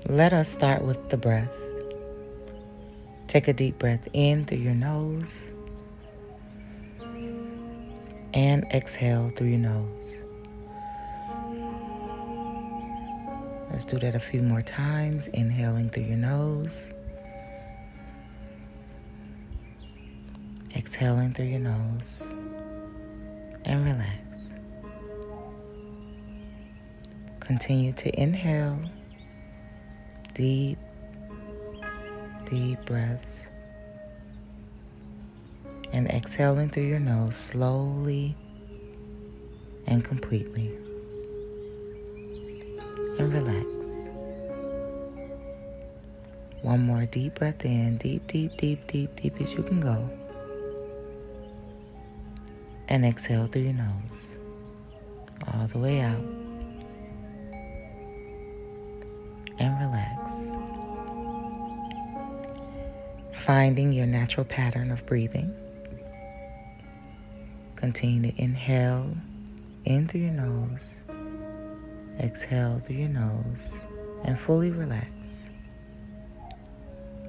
Let us start with the breath. Take a deep breath in through your nose and exhale through your nose. Let's do that a few more times. Inhaling through your nose, exhaling through your nose, and relax. Continue to inhale, deep breaths, and exhaling through your nose slowly and completely. And relax. One more deep breath in, deep as you can go. And exhale through your nose, all the way out. And relax. Finding your natural pattern of breathing. Continue to inhale in through your nose, exhale through your nose, and fully relax.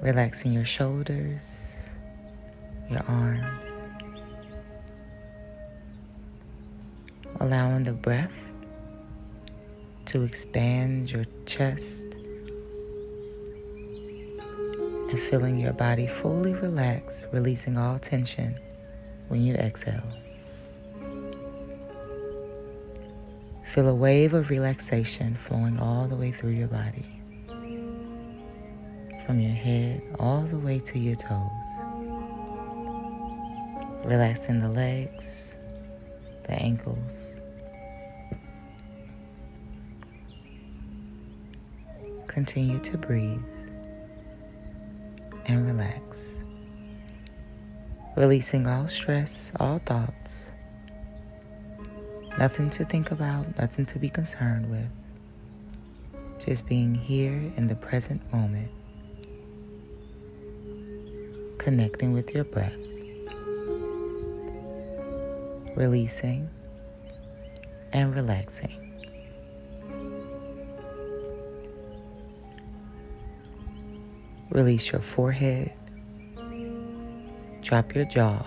Relaxing your shoulders, your arms, allowing the breath to expand your chest and feeling your body fully relax, releasing all tension when you exhale. Feel a wave of relaxation flowing all the way through your body, from your head all the way to your toes. Relaxing the legs, the ankles. Continue to breathe and relax. Releasing all stress, all thoughts. Nothing to think about, nothing to be concerned with. Just being here in the present moment. Connecting with your breath. Releasing and relaxing. Release your forehead. Drop your jaw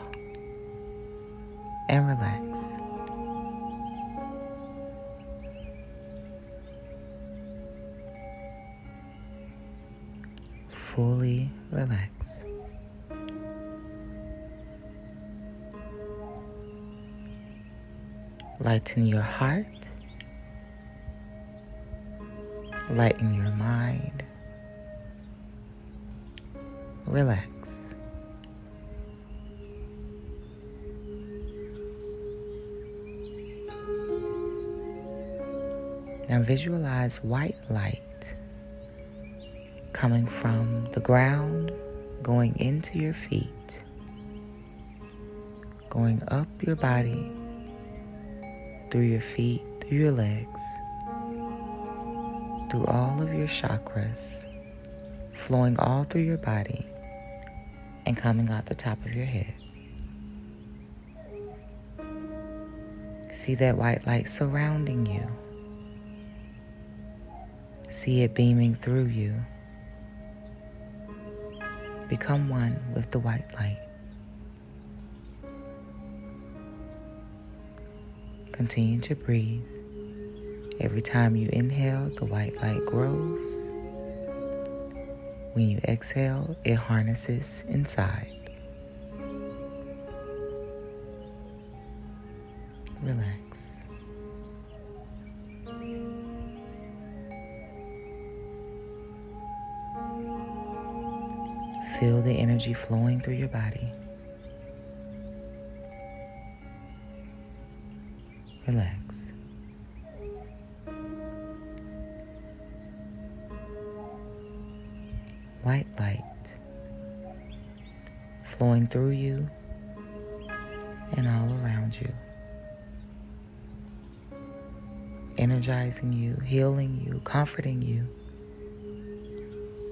and relax. Fully relax. Lighten your heart. Lighten your mind. Relax. Now visualize white light coming from the ground, going into your feet, going up your body, through your feet, through your legs, through all of your chakras, flowing all through your body and coming out the top of your head. See that white light surrounding you. See it beaming through you. Become one with the white light. Continue to breathe. Every time you inhale, the white light grows. When you exhale, it harnesses inside. Relax. Feel the energy flowing through your body. Relax. White light flowing through you and all around you. Energizing you, healing you, comforting you.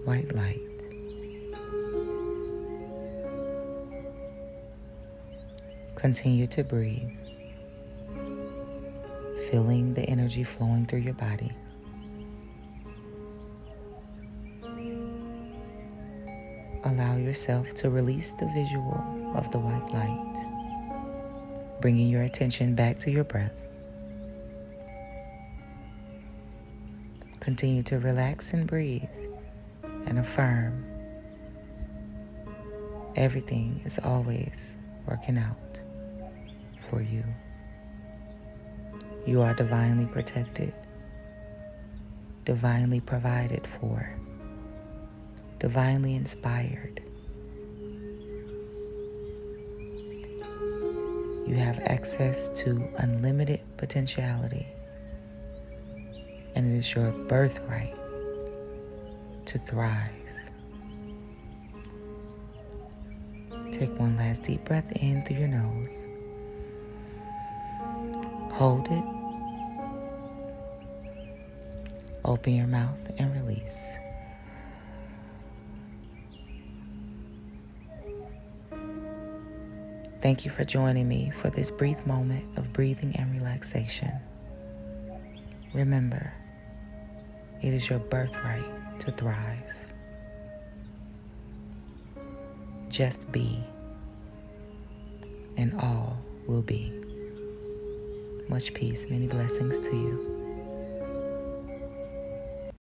White light. Continue to breathe, feeling the energy flowing through your body. Allow yourself to release the visual of the white light, bringing your attention back to your breath. Continue to relax and breathe and affirm everything is always working out for you. You are divinely protected, divinely provided for, divinely inspired. You have access to unlimited potentiality, and it is your birthright to thrive. Take one last deep breath in through your nose. Hold it. Open your mouth and release. Thank you for joining me for this brief moment of breathing and relaxation. Remember, it is your birthright to thrive. Just be, and all will be. Much peace, many blessings to you.